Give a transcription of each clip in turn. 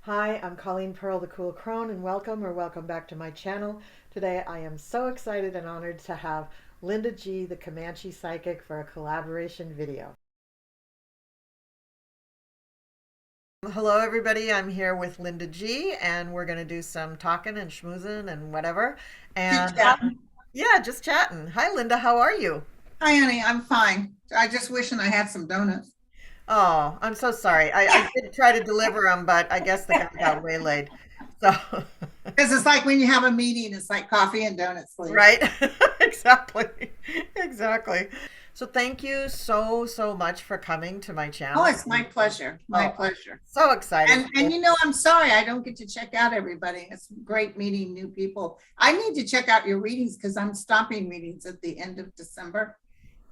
Hi, I'm Colleen Pearl, the Cool Crone, and welcome back to my channel. Today I am so excited and honored to have Linda G, the Comanche Psychic, for a collaboration video. Hello everybody, I'm here with Linda G, and we're going to do some talking and schmoozing and whatever. Chit And chat. yeah, just chatting. Hi Linda, how are you? Hi, honey. I'm fine. I just wishing I had some donuts. Oh, I'm so sorry. I did try to deliver them, but I guess the guy got waylaid. So Because it's like when you have a meeting, it's like coffee and donuts, please. right? Exactly. Exactly. So thank you so much for coming to my Oh, channel. it's my pleasure. My Oh, I'm pleasure. so excited And for and this. you know, I'm sorry I don't get to check out everybody. It's great meeting new people. I need to check out your readings because I'm stopping readings at the end of December,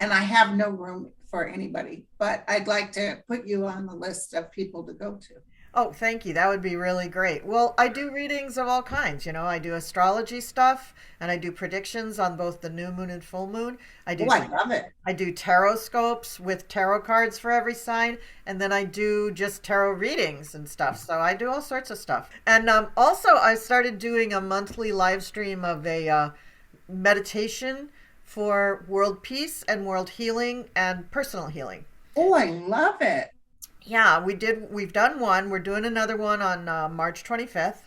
and I have no room for anybody. But I'd like to put you on the list of people to go to. Oh, thank you. That would be really great. Well, I do readings of all kinds. I do astrology stuff and I do predictions on both the new moon and full moon. I Oh, do I love it. I do tarot scopes with tarot cards for every sign, and then I do just tarot readings and stuff. So I do all sorts of stuff. And also, I started doing a monthly live stream of a meditation for world peace and world healing and personal healing. Oh, I love it. Yeah, we did. We've done one. We're doing another one on March 25th.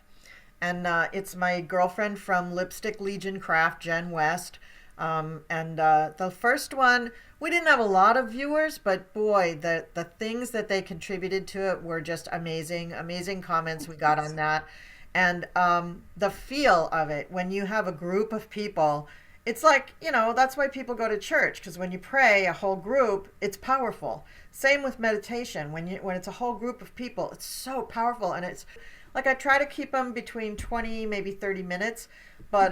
And it's my girlfriend from Lipstick Legion Craft, Jen West. And the first one, we didn't have a lot of viewers, but boy, the things that they contributed to it were just amazing. Amazing comments we got on that. And the feel of it, when you have a group of people, it's like, that's why people go to church, because when you pray a whole group, it's powerful. Same with meditation. When it's a whole group of people, it's so powerful, and it's like I try to keep them between 20, maybe 30 minutes. But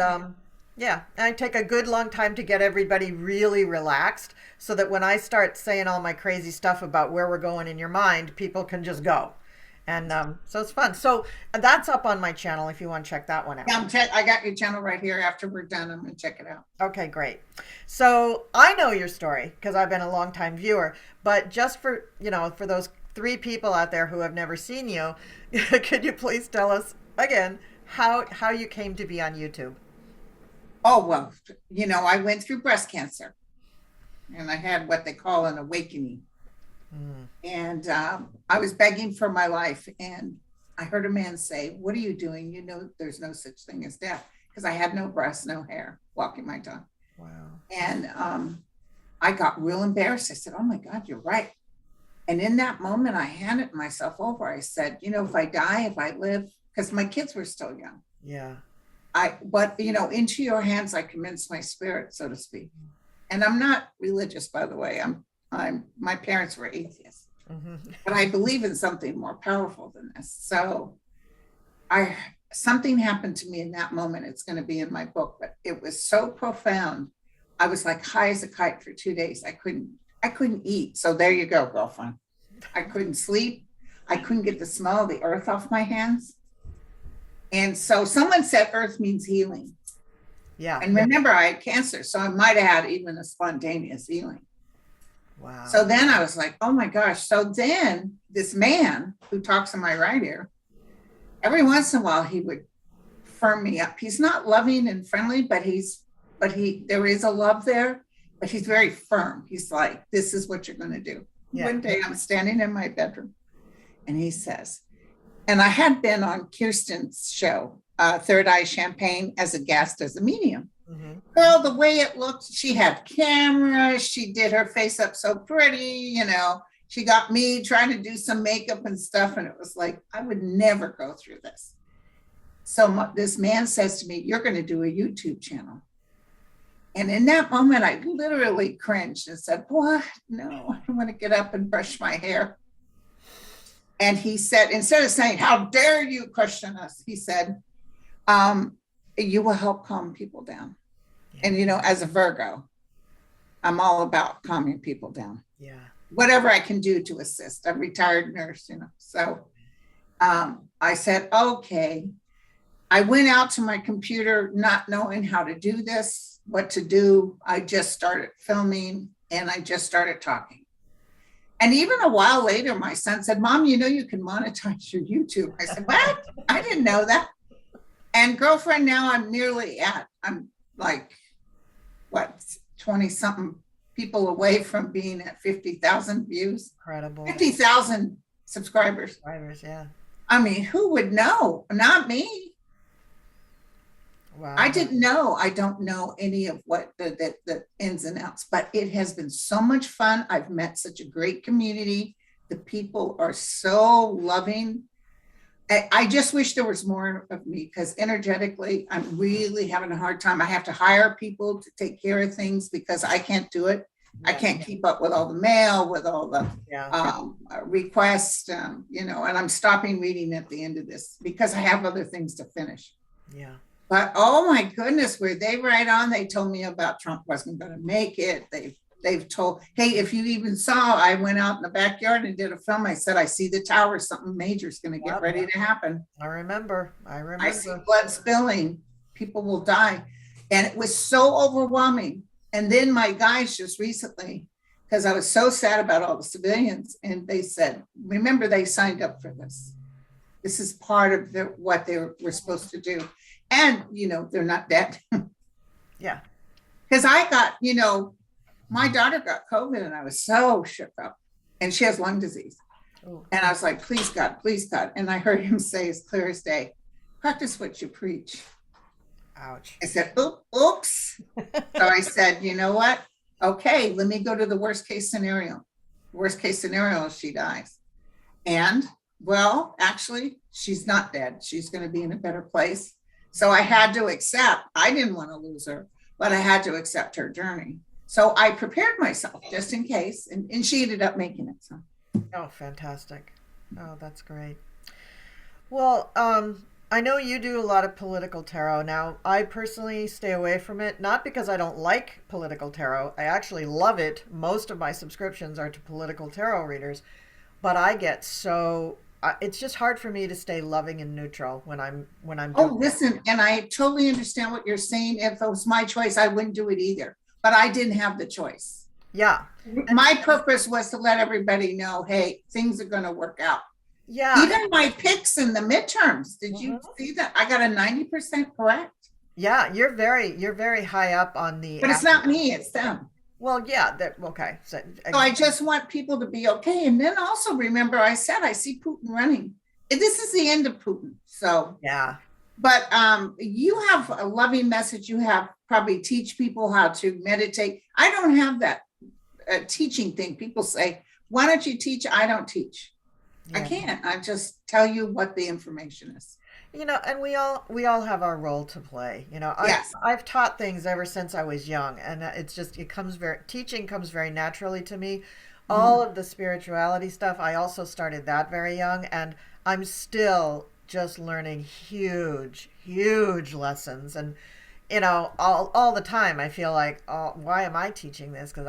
yeah, I take a good long time to get everybody really relaxed so that when I start saying all my crazy stuff about where we're going in your mind, people can just go. And so it's fun. So that's up on my channel if you want to check that one out. Yeah, I got your channel right here. After we're done, I'm gonna check it out. Okay, great. So I know your story because I've been a long time viewer, but just for those three people out there who have never seen you, could you please tell us again how you came to be on YouTube? Oh, well, I went through breast cancer and I had what they call an awakening. Mm, And I was begging for my life. And I heard a man say, "What are you doing? You know, there's no such thing as death." Because I had no breasts, no hair, walking my dog. wow. And I got real embarrassed. I said, "Oh my God, you're right." And in that moment, I handed myself over. I said, "If I die, if I live," because my kids were still young. Yeah. But into your hands I commence my spirit, so to speak. And I'm not religious, by the way. My parents were atheists, Hmm. but I believe in something more powerful than this. So I something happened to me in that moment. It's going to be in my book, but it was so profound. I was like high as a kite for 2 days. I couldn't eat. So there you go, girlfriend. I couldn't sleep. I couldn't get the smell of the earth off my hands. And so someone said earth means healing. Yeah. And remember, I had cancer, so I might have had even a spontaneous healing. So Wow. then I was like, oh my gosh. So then this man who talks in my right ear, every once in a while he would firm me up. He's not loving and friendly, but there is a love there, but he's very firm. He's like, this is what you're going to do. Yeah. One day I'm standing in my bedroom and he says, and I had been on Kirsten's show, Third Eye Champagne, as a guest, as a medium. Hmm. Girl, the way it looked, she had cameras. She did her face up so pretty. She got me trying to do some makeup and stuff. And it was like, I would never go through this. So this man says to me, "You're going to do a YouTube channel." And in that moment, I literally cringed and said, "What? No, I want to get up and brush my hair." And he said, instead of saying, "How dare you question us?" he said, "You will help calm people down." Yeah. And, as a Virgo, I'm all about calming people down. Yeah. Whatever I can do to assist. I'm a retired nurse. So I said, okay. I went out to my computer not knowing how to do this, what to do. I just started filming and I just started talking. And even a while later, my son said, Mom, you know, you can monetize your YouTube. I said, what? I didn't know that. And girlfriend, now I'm like, what, 20 something people away from being at 50,000 views. Incredible. 50,000 subscribers. Subscribers, yeah. I mean, who would know? Not me. Wow. I didn't know. I don't know any of what the ins and outs, but it has been so much fun. I've met such a great community. The people are so loving. I just wish there was more of me, because energetically, I'm really having a hard time. I have to hire people to take care of things because I can't do it. I can't keep up with all the mail, with all the requests, you know, and I'm stopping reading at the end of this because I have other things to finish. Yeah. But oh my goodness, were they right on? They told me about Trump wasn't going to make it. They've told, hey, if you even saw, I went out in the backyard and did a film. I said, I see the tower, something major is going to get ready to happen. I remember. I see blood spilling. People will die. And it was so overwhelming. And then my guys just recently, because I was so sad about all the civilians, and they said, remember, they signed up for this. This is part of what they were supposed to do. And, you know, they're not dead. Yeah. Because I got, you know, my daughter got COVID and I was so shook up, and she has lung disease. Oh. And I was like, please God, please God. And I heard him say as clear as day, practice what you preach. Ouch. I said, oops. So I said, you know what? Okay, let me go to the worst case scenario. Worst case scenario is she dies. And well, actually, she's not dead. She's going to be in a better place. So I had to accept. I didn't want to lose her, but I had to accept her journey. So I prepared myself just in case, and she ended up making it. So. Oh, fantastic. Oh, that's great. Well, I know you do a lot of political tarot. Now, I personally stay away from it, not because I don't like political tarot. I actually love it. Most of my subscriptions are to political tarot readers, but I get so it's just hard for me to stay loving and neutral when I'm doing listen, and I totally understand what you're saying. If it was my choice, I wouldn't do it either. But I didn't have the choice. Yeah. My purpose was to let everybody know, hey, things are going to work out. Yeah. Even my picks in the midterms. Did you see that? I got a 90% correct. Yeah, you're very high up on the. But it's not me, it's them. Well, yeah, okay. So I just want people to be okay. And then also remember, I said I see Putin running. This is the end of Putin. So yeah. But you have a loving message. You have probably teach people how to meditate. I don't have that teaching thing. People say, why don't you teach? I don't teach. Yeah. I can't. I just tell you what the information is. You know, and we all have our role to play. You know, I've taught things ever since I was young, and teaching comes very naturally to me. All of the spirituality stuff, I also started that very young, and I'm still just learning huge lessons. And you know, all the time I feel like, oh, why am I teaching this? Because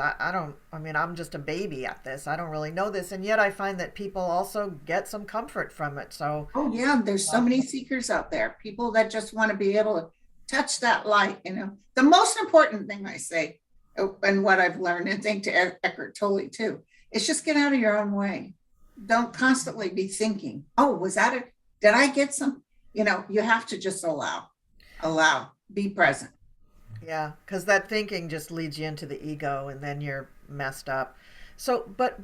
I'm just a baby at this. I don't really know this. And yet I find that people also get some comfort from it. So oh yeah, there's so many seekers out there, people that just want to be able to touch that light. You know, the most important thing I say, and what I've learned, and think to Eckhart Tolle too, is just get out of your own way. Don't constantly be thinking, oh, was that it? Did I get some? You know, you have to just allow, be present. Yeah, because that thinking just leads you into the ego, and then you're messed up. So, but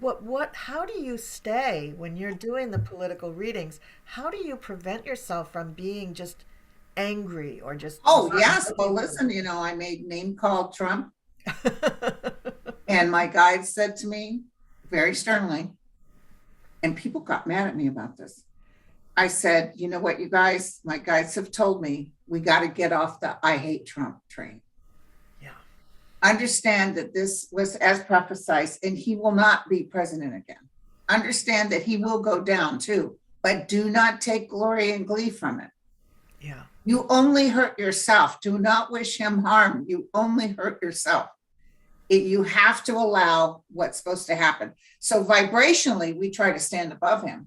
how do you stay when you're doing the political readings? How do you prevent yourself from being just angry or just? Oh, yes. Well, listen, you know, I made name called Trump. And my guide said to me very sternly, and people got mad at me about this. I said, you know what, you guys, my guides have told me, we got to get off the I hate Trump train. Yeah. Understand that this was as prophesied, and he will not be president again. Understand that he will go down too, but do not take glory and glee from it. Yeah. You only hurt yourself. Do not wish him harm. You only hurt yourself. You have to allow what's supposed to happen. So vibrationally, we try to stand above him.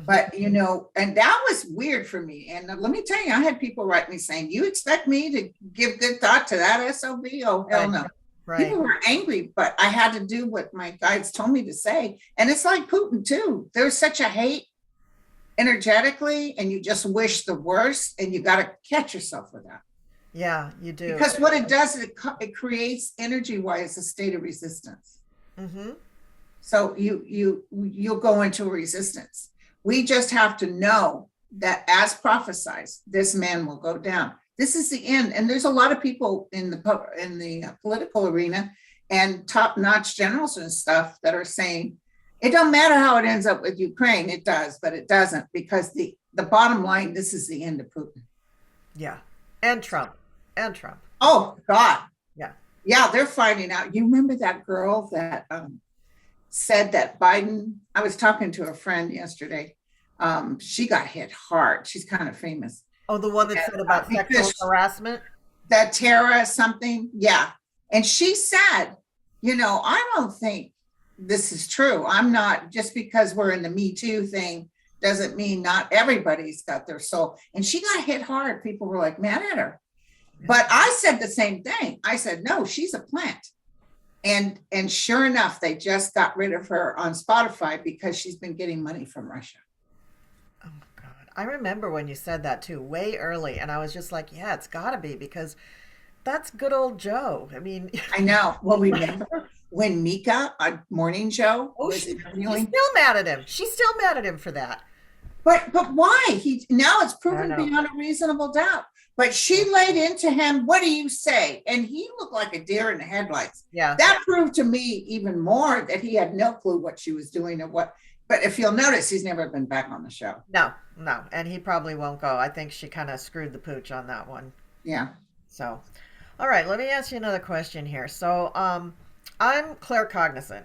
But, you know, and that was weird for me. And let me tell you, I had people write me saying, you expect me to give good thought to that SOB? Oh, hell no. Right. People were angry, but I had to do what my guides told me to say. And it's like Putin too. There's such a hate energetically, and you just wish the worst, and you got to catch yourself with that. Yeah, you do. Because what it does is it creates energy-wise a state of resistance. Mm-hmm. So you'll go into a resistance. We just have to know that, as prophesied, this man will go down. This is the end. And there's a lot of people in the political arena and top-notch generals and stuff that are saying it don't matter how it ends up with Ukraine. It does, but it doesn't, because the bottom line, this is the end of Putin. Yeah. And Trump. Oh God. Yeah. Yeah, they're finding out. You remember that girl that said that Biden, I was talking to a friend yesterday. She got hit hard. She's kind of famous. Oh, the one that said about sexual harassment? That Tara something. Yeah. And she said, I don't think this is true. I'm not, just because we're in the Me Too thing doesn't mean not everybody's got their soul. And she got hit hard. People were like mad at her. But I said the same thing. I said, no, she's a plant. And sure enough, they just got rid of her on Spotify because she's been getting money from Russia. Oh God. I remember when you said that too, way early. And I was just like, yeah, it's gotta be, because that's good old Joe. I mean, I know. Well, remember when Mika on Morning Joe was interviewing? She's still mad at him. She's still mad at him for that. But why? Now it's proven beyond a reasonable doubt. But she laid into him, what do you say? And he looked like a deer in the headlights. Yeah. That proved to me even more that he had no clue what she was doing or what. But if you'll notice, he's never been back on the show. No. And he probably won't go. I think she kind of screwed the pooch on that one. Yeah. So, all right, let me ask you another question here. So, I'm claircognizant,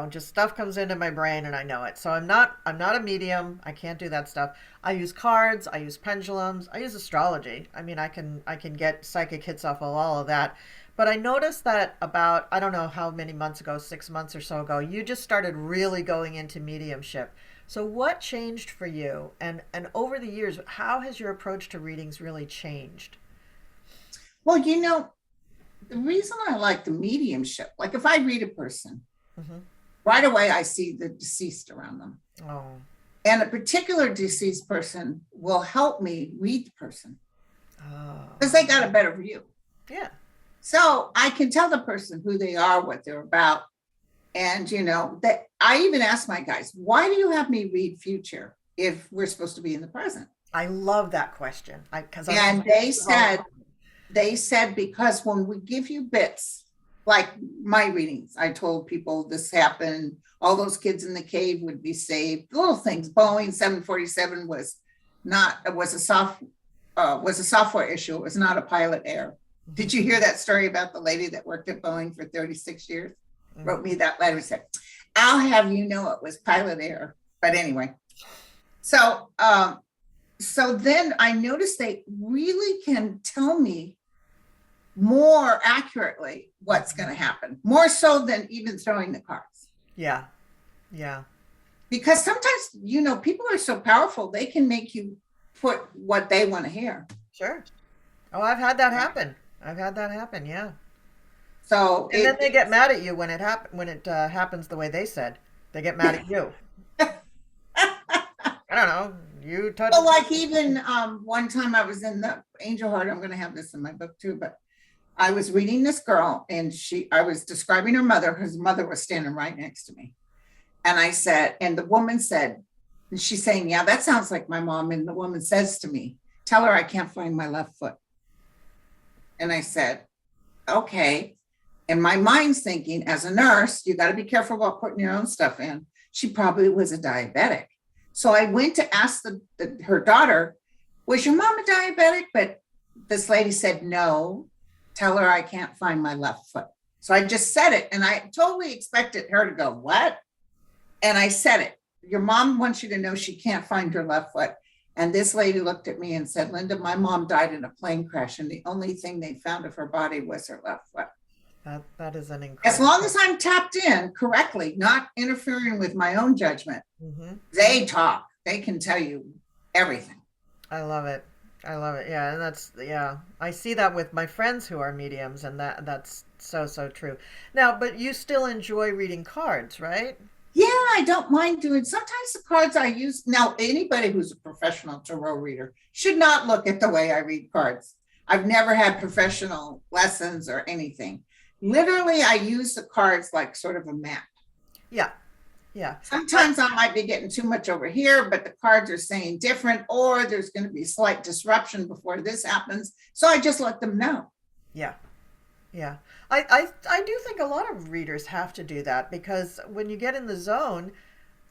just stuff comes into my brain and I know it. So I'm not a medium. I can't do that stuff. I use cards, I use pendulums, I use astrology. I mean, I can get psychic hits off of all of that. But I noticed that about, I don't know how many months ago, 6 months or so ago, you just started really going into mediumship. So what changed for you? And over the years, how has your approach to readings really changed? Well, the reason I like the mediumship, like if I read a person, right away I see the deceased around them. Oh. And a particular deceased person will help me read the person. Oh. Because they got a better view. Yeah. So I can tell the person who they are, what they're about. And, that I even ask my guys, why do you have me read future if we're supposed to be in the present? I love that question. They said, because when we give you bits, like my readings, I told people this happened, all those kids in the cave would be saved, little things. Boeing 747 was a software issue. It was not a pilot error. Did you hear that story about the lady that worked at Boeing for 36 years? Wrote me that letter, said, I'll have you know it was pilot error. But anyway, so then I noticed they really can tell me more accurately what's going to happen, more so than even throwing the cards. Yeah. Because sometimes, people are so powerful, they can make you put what they want to hear. Sure. Oh, I've had that happen. Yeah. So and then they get mad at you when it happens the way they said. They get mad at you. I don't know. You touched. Well, like even one time I was in the Angel Heart. I'm going to have this in my book too, but I was reading this girl, and I was describing her mother. Her mother was standing right next to me, and I said, and the woman said, and she's saying, "Yeah, that sounds like my mom." And the woman says to me, "Tell her I can't find my left foot." And I said, "Okay." And my mind's thinking, as a nurse, you got to be careful about putting your own stuff in. She probably was a diabetic. So I went to ask her daughter, was your mom a diabetic? But this lady said, no, tell her I can't find my left foot. So I just said it, and I totally expected her to go, what? And I said it. Your mom wants you to know she can't find her left foot. And this lady looked at me and said, Linda, my mom died in a plane crash, and the only thing they found of her body was her left foot. That is an incredible. As long as I'm tapped in correctly, not interfering with my own judgment, they talk. They can tell you everything. I love it. I love it. Yeah, and yeah. I see that with my friends who are mediums, and that's so so true. Now, but you still enjoy reading cards, right? Yeah, I don't mind doing. Sometimes the cards I use now, anybody who's a professional tarot reader should not look at the way I read cards. I've never had professional lessons or anything. Literally, I use the cards like sort of a map. Yeah, yeah. Sometimes I might be getting too much over here, but the cards are saying different, or there's going to be slight disruption before this happens. So I just let them know. Yeah. Yeah. I do think a lot of readers have to do that because when you get in the zone,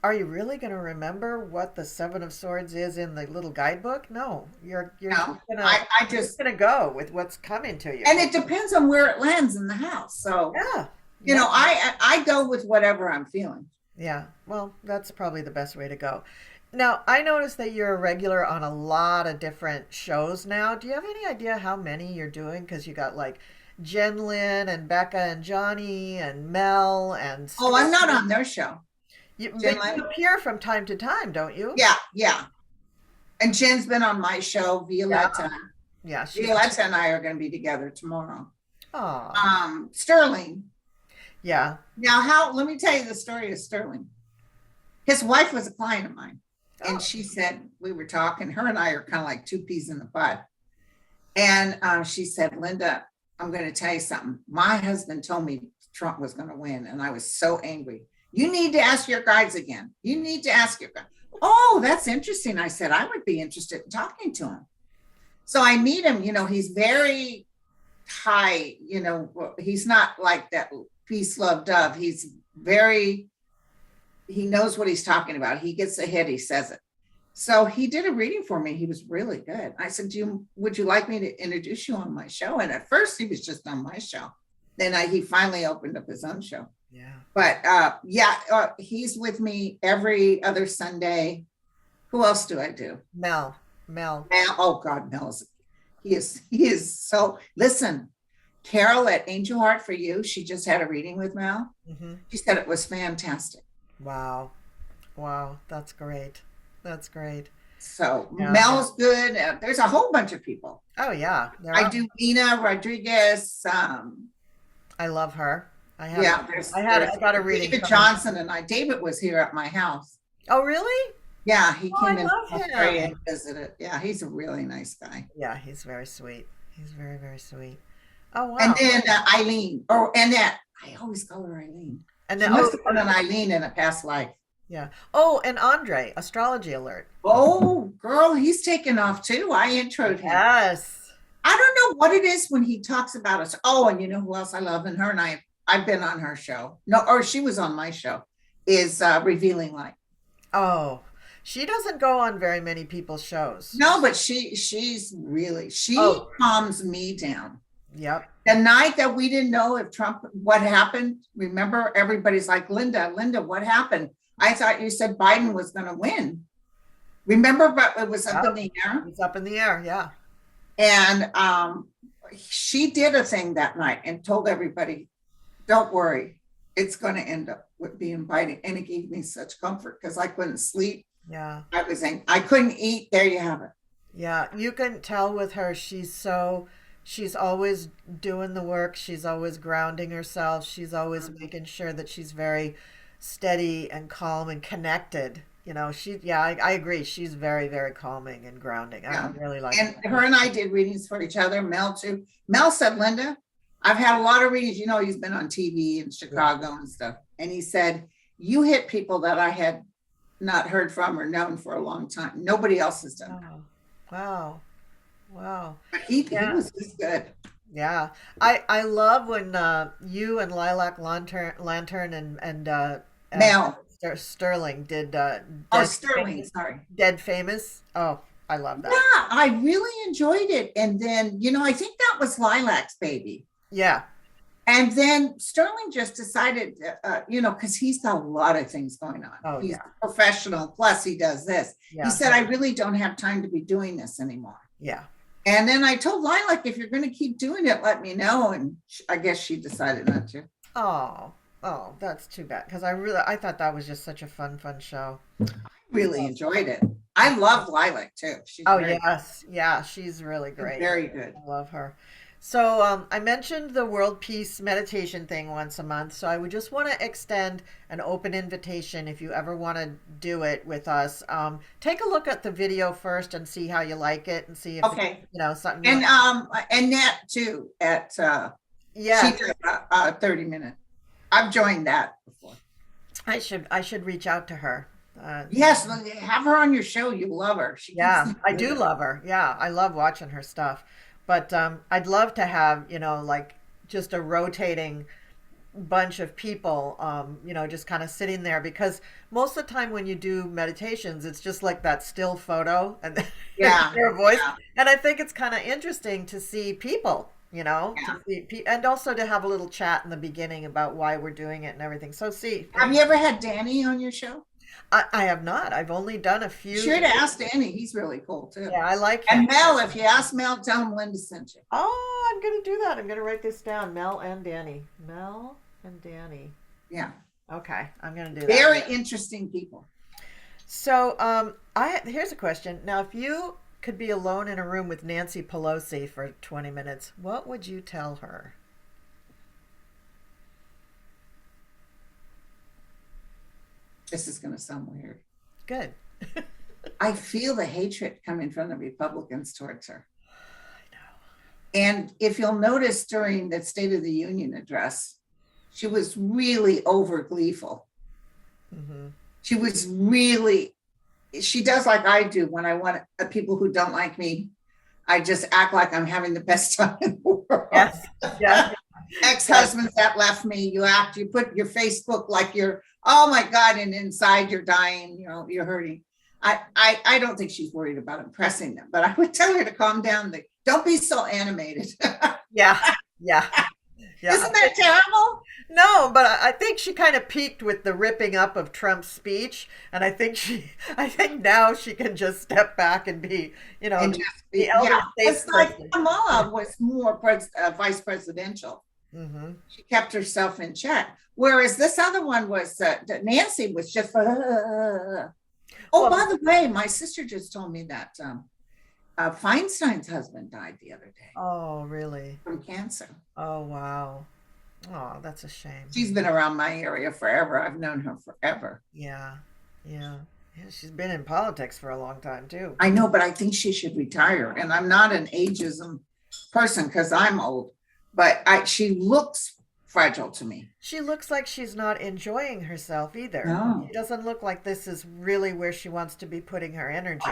are you really going to remember what the Seven of Swords is in the little guidebook? No, you're No, I just just, gonna go with what's coming to you. and it depends on where it lands in the house. So, Yeah. you Yeah. know, I go with whatever I'm feeling. Yeah. Well, that's probably the best way to go. Now, I noticed that you're a regular on a lot of different shows now. Do you have any idea how many you're doing? Because you got like Jen Lynn and Becca and Johnny and Mel and Oh, I'm not Stormy. on their show. But Jen you Lynn? appear from time to time, don't you? Yeah, yeah. And Jen's been on my show, Yeah. Violetta. Yeah, she's. Violetta and I are going to be together tomorrow. Oh, Sterling. yeah. Now, let me tell you the story of Sterling. His wife was a client of mine. And Oh, she said, we were talking, her and I are kind of like two peas in the pod. And she said, Linda, I'm going to tell you something. My husband told me Trump was going to win. And I was so angry. You need to ask your guides again. You need to ask your guides. Oh, that's interesting. I said, I would be interested in talking to him. So I meet him, he's very high, he's not like that peace, love, dove. He knows what he's talking about. He gets ahead, he says it. So he did a reading for me. He was really good. I said, would you like me to introduce you on my show? And at first he was just on my show. Then he finally opened up his own show. yeah. But he's with me every other Sunday. Who else do I do? Mel. Mel. Oh God, he is so, listen, Carol at Angel Heart for You, she just had a reading with Mel. Hmm. She said it was fantastic. Wow. Wow. That's great. That's great. So Yeah. Mel's good. There's a whole bunch of people. Oh, yeah. I do Nina Rodriguez. I love her. Yeah, I got a reading David from Johnson and I. David was here at my house. Oh, really? Yeah, he Oh, I came in love from Australia him. and visited. Yeah, he's a really nice guy. Yeah, he's very sweet. He's very, very sweet. Oh, And wow. then Eileen, or Annette. I always call her Eileen. And She then, must have been an Eileen in a past life. yeah. Oh, and Andre, Astrology Alert. Oh, girl, he's taken off too. I introed him. Yes. I don't know what it is when he talks about us. Oh, and you know who else I love? And her and I've been on her show. No, or she was on my show, is Revealing Light. Oh, she doesn't go on very many people's shows. No, but she Oh, calms me down. yep. The night that we didn't know if Trump, what happened, remember, everybody's like, Linda, what happened? I thought you said Biden was going to win. Remember, but it was up in the air. It's up in the air. Yeah. And she did a thing that night and told everybody, don't worry, it's going to end up with being Biden. And it gave me such comfort because I couldn't sleep. Yeah. I couldn't eat. There you have it. Yeah. You can tell with her, she's always doing the work. She's always grounding herself. She's always making sure that she's very steady and calm and connected. I agree. She's very, very calming and grounding. I Yeah. really like And her. her and I did readings for each other. Mel too. Mel said, Linda, I've had a lot of readings. He's been on TV in Chicago and stuff. And he said, you hit people that I had not heard from or known for a long time. Nobody else has done that. Wow. Wow. Wow. But he Yeah. was just good. Yeah. I love when you and Lilac Lantern and Mel. Sterling did Oh, Sterling, sorry. Dead Famous. Oh, I love Yeah, that. I really enjoyed it. And then, I think that was Lilac's baby. Yeah. And then Sterling just decided, because he's got a lot of things going on. Oh, He's yeah. a professional, plus he does this. Yeah. He said, I really don't have time to be doing this anymore. Yeah. And then I told Lilac, if you're going to keep doing it, let me know. And I guess she decided not to. Oh, that's too bad because I thought that was just such a fun show. Really enjoyed it. I love Lilac too. She's Oh, very, yes. Yeah, she's really great. very good. I love her. So, I mentioned the world peace meditation thing once a month. So, I would just want to extend an open invitation if you ever want to do it with us. Take a look at the video first and see how you like it and see if it's, Okay. something you like. And Nat too at she Yeah, did a 30-minute. I've joined that before. I should reach out to her. Yes, have her on your show. You love her. She can Yeah, sing I do good. love her. Yeah, I love watching her stuff. But I'd love to have, like just a rotating bunch of people, just kind of sitting there because most of the time when you do meditations, it's just like that still photo and then Yeah, your voice. yeah, And I think it's kind of interesting to see people, yeah. to see and also to have a little chat in the beginning about why we're doing it and everything. So see, Have you ever had Danny on your show? I have not. I've only done a You few. should ask Danny. He's really cool too. Yeah, I like him. And Mel, if you ask Mel, tell him Linda sent you. Oh, I'm going to do that. I'm going to write this down. Mel and Danny. Mel and Danny. Yeah, Okay, I'm going to do that. very interesting people. So, here's a question. Now, if you could be alone in a room with Nancy Pelosi for 20 minutes, what would you tell her? This is going to sound weird. Good. I feel the hatred coming from the Republicans towards her. And if you'll notice during the State of the Union address, she was really over gleeful. Mm-hmm. She was really, she does like I do when I want people who don't like me. I just act like I'm having the best time in the world. Yes. Yes. Ex-husbands that left me, you put your Facebook like you're, oh my God, and inside you're dying, you're hurting. I don't think she's worried about impressing them, but I would tell her to calm down. Don't be so animated. Yeah. Yeah. Yeah. Isn't that terrible? No, but I think she kind of peaked with the ripping up of Trump's speech, and I think now she can just step back and be, And just the elder it's like statesperson. Kamala was more vice presidential. Mm-hmm. She kept herself in check. Whereas this other one was, Nancy was just, oh, Well, by the way, my sister just told me that Feinstein's husband died the other day oh, really? from cancer. Oh, wow. Oh, that's a shame. She's been around my area forever. I've known her forever. Yeah, yeah. Yeah, she's been in politics for a long time too. I know, but I think she should retire. And I'm not an ageism person because I'm old, but she looks fragile to me. She looks like she's not enjoying herself either. No. She doesn't look like this is really where she wants to be putting her energy.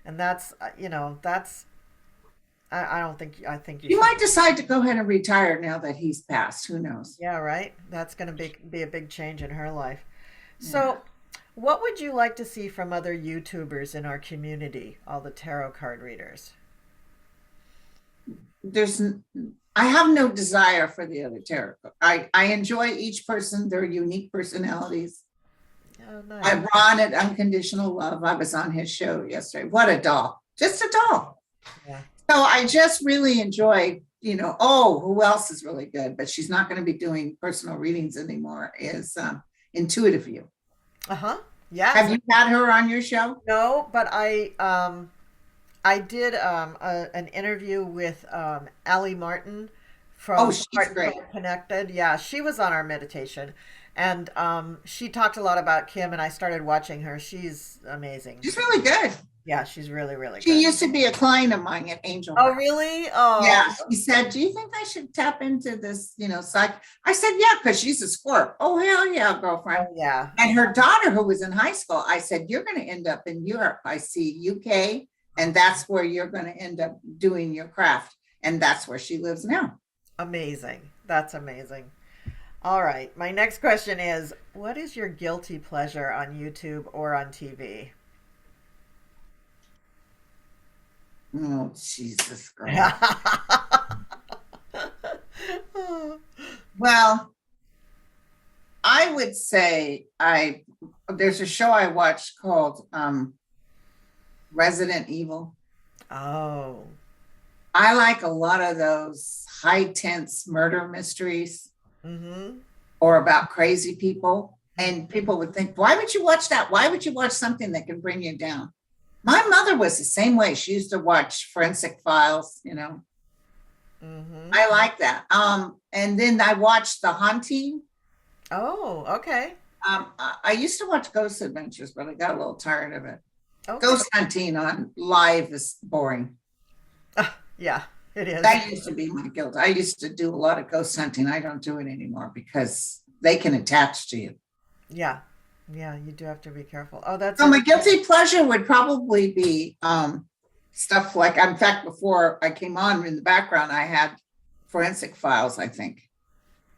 And that's, I don't think, I think You should. might decide to go ahead and retire now that he's passed. Who knows? Yeah, right? That's going to be a big change in her life. Yeah. So, what would you like to see from other YouTubers in our community, all the tarot card readers? I have no desire for the other tarot. I enjoy each person, their unique personalities. Oh, nice. Ron at Unconditional Love, I was on his show yesterday. What a doll. Just a doll. Yeah. So I just really enjoy, who else is really good, but she's not going to be doing personal readings anymore, is Intuitive View. Uh-huh. Yeah. Have you had her on your show? No, but I did an interview with Allie Martin from she's Heart great. Connected. Yeah, she was on our meditation. And she talked a lot about Kim, and I started watching her. She's amazing. She's really good. Yeah, she's really, really good. She used to be a client of mine at Angel. Oh, Heart. really? Oh, Yeah. She said, do you think I should tap into this, psych? I said, yeah, because she's a scorp. Oh, hell yeah, girlfriend. oh, yeah. And her daughter, who was in high school, I said, you're going to end up in Europe. I see UK, and that's where you're going to end up doing your craft. And that's where she lives now. Amazing. That's amazing. All right. My next question is, what is your guilty pleasure on YouTube or on TV? Oh, Jesus Christ. Well, I would say there's a show I watched called Resident Evil. Oh, I like a lot of those high tense murder mysteries mm-hmm. or about crazy people. And people would think, why would you watch that? Why would you watch something that can bring you down? My mother was the same way. She used to watch Forensic Files, I like that. And then I watched The Haunting. Oh, okay. I used to watch Ghost Adventures, but I got a little tired of it. Okay. Ghost hunting on live is boring. Yeah, it is. That used to be my guilt. I used to do a lot of ghost hunting. I don't do it anymore because they can attach to you. Yeah. Yeah, you do have to be careful. Oh, that's So my guilty pleasure would probably be stuff like, in fact, before I came on in the background, I had Forensic Files, I think.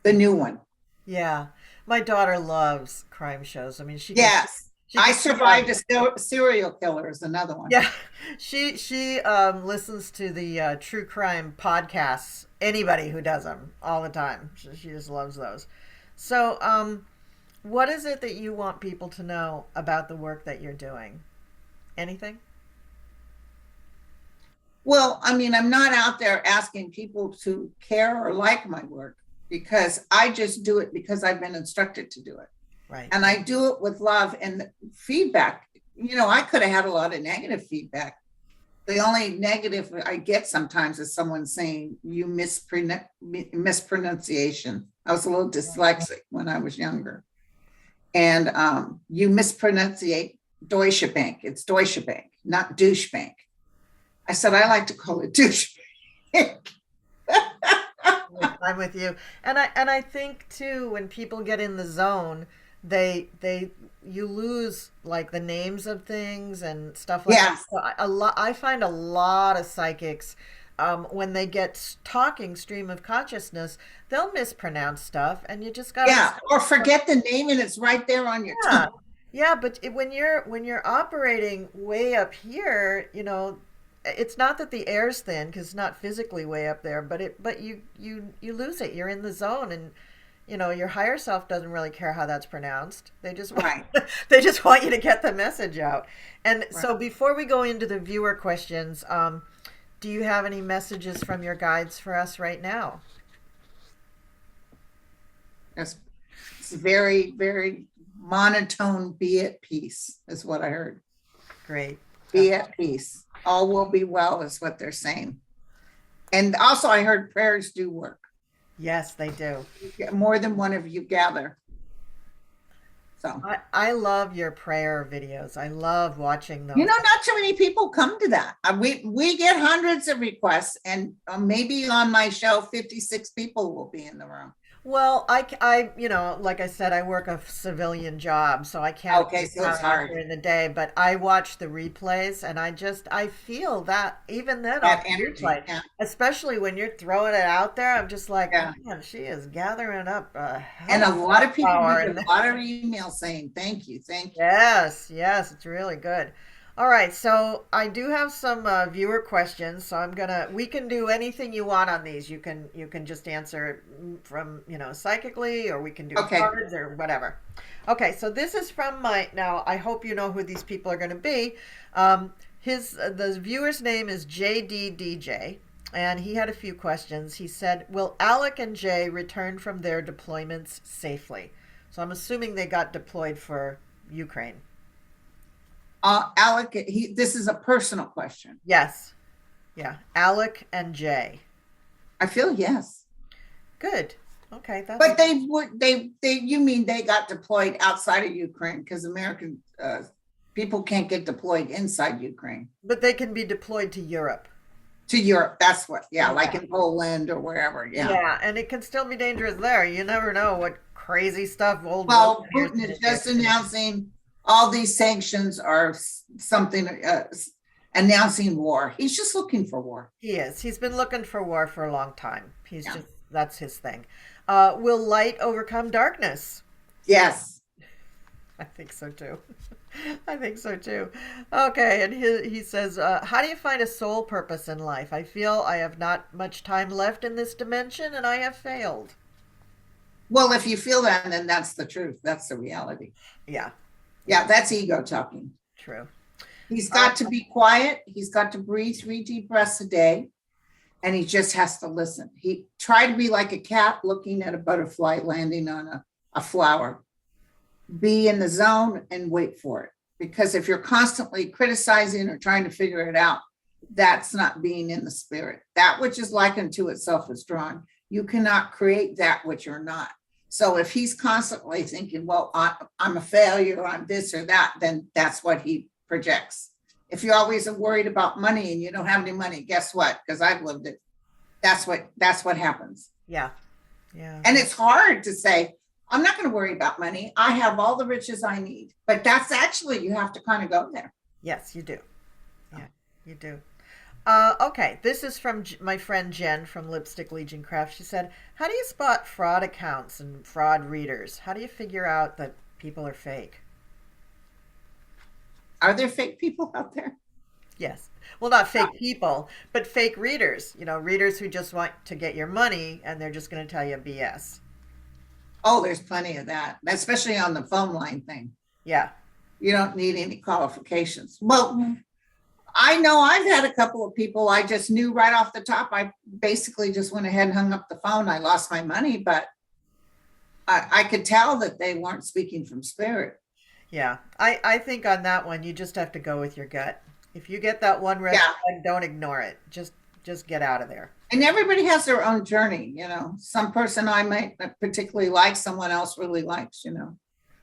The new one. Yeah. My daughter loves crime shows. I mean, Yes. she I can Survived a Serial Killer is another one. Yeah. She listens to the true crime podcasts, anybody who does them all the time. She just loves those. So, what is it that you want people to know about the work that you're doing? Anything? Well, I mean, I'm not out there asking people to care or like my work because I just do it because I've been instructed to do it. Right. And I do it with love and feedback. I could have had a lot of negative feedback. The only negative I get sometimes is someone saying you mispronunciation. I was a little dyslexic when I was younger. And you mispronunciate Deutsche Bank. It's Deutsche Bank, not douche bank. I said, I like to call it douche bank. I'm with you. And I think too, when people get in the zone, you lose like the names of things and stuff like that. Yes. So I find a lot of psychics, when they get talking stream of consciousness, they'll mispronounce stuff, and you just gotta Yeah. Or forget the name and it's right there on your yeah, tongue. yeah. But when you're operating way up here, it's not that the air's thin because it's not physically way up there, but you lose it. You're in the zone, and your higher self doesn't really care how that's pronounced. They just want, Right. they just want you to get the message out. And Right. so before we go into the viewer questions, do you have any messages from your guides for us right now? It's very, very monotone. Be at peace is what I heard. Great. Be at peace. All will be well is what they're saying. And also I heard prayers do work. Yes, they do. More than one of you gather. So, I love your prayer videos. I love watching those. not too many people come to that. We get hundreds of requests, and maybe on my show, 56 people will be in the room. Well, like I said, I work a civilian job, so I can't Okay, be so it's out hard. during the day, but I watch the replays, and I feel that even then on That the energy. replay, Yeah. especially when you're throwing it out there, I'm just like, Yeah. man, she is gathering up a And a hell of lot of people power get in a this. lot of emails saying, thank you, thank you. Yes, yes, it's really good. All right, so I do have some viewer questions, so we can do anything you want on these. You can just answer from, psychically, or we can do Okay. cards or whatever. Okay, so this is from now I hope you know who these people are going to be. The viewer's name is JDDJ, and he had a few questions. He said, "Will Alec and Jay return from their deployments safely?" So I'm assuming they got deployed for Ukraine. Alec, this is a personal question. Yes. Yeah. Alec and Jay. I feel yes. Good. Okay. But you mean they got deployed outside of Ukraine because American people can't get deployed inside Ukraine. But they can be deployed to Europe. To Europe, that's what, like in Poland or wherever, yeah. Yeah, and it can still be dangerous there. You never know what crazy stuff old. Well, Putin is just announcing all these sanctions are something, announcing war. He's just looking for war. He is. He's been looking for war for a long time. That's his thing. Will light overcome darkness? Yes. I think so too. I think so too. Okay, and he says, how do you find a soul purpose in life? I feel I have not much time left in this dimension and I have failed. Well, if you feel that, then that's the truth. That's the reality. Yeah. Yeah, that's ego talking. True. He's got to be quiet. He's got to breathe 3 deep breaths a day. And he just has to listen. He tried to be like a cat looking at a butterfly landing on a flower. Be in the zone and wait for it. Because if you're constantly criticizing or trying to figure it out, that's not being in the spirit. That which is like unto itself is drawn. You cannot create that which you're not. So if he's constantly thinking, well, I'm a failure, I'm this or that, then that's what he projects. If you're always worried about money and you don't have any money, guess what? Because I've lived it. That's what happens. Yeah. Yeah. And it's hard to say, I'm not going to worry about money. I have all the riches I need. But that's actually, you have to kind of go there. Yes, you do. Yeah, you do. Okay, this is from my friend Jen from Lipstick Legion Craft. She said, how do you spot fraud accounts and fraud readers? How do you figure out that people are fake? Are there fake people out there? Yes. Well, not fake people, but fake readers. Readers who just want to get your money and they're just going to tell you BS. Oh, there's plenty of that, especially on the phone line thing. Yeah. You don't need any qualifications. Well, I know I've had a couple of people I just knew right off the top. I basically just went ahead and hung up the phone. I lost my money, but I could tell that they weren't speaking from spirit. Yeah. I think on that one, you just have to go with your gut. If you get that one red flag, don't ignore it. Just get out of there. And everybody has their own journey, Some person I might particularly like, someone else really likes,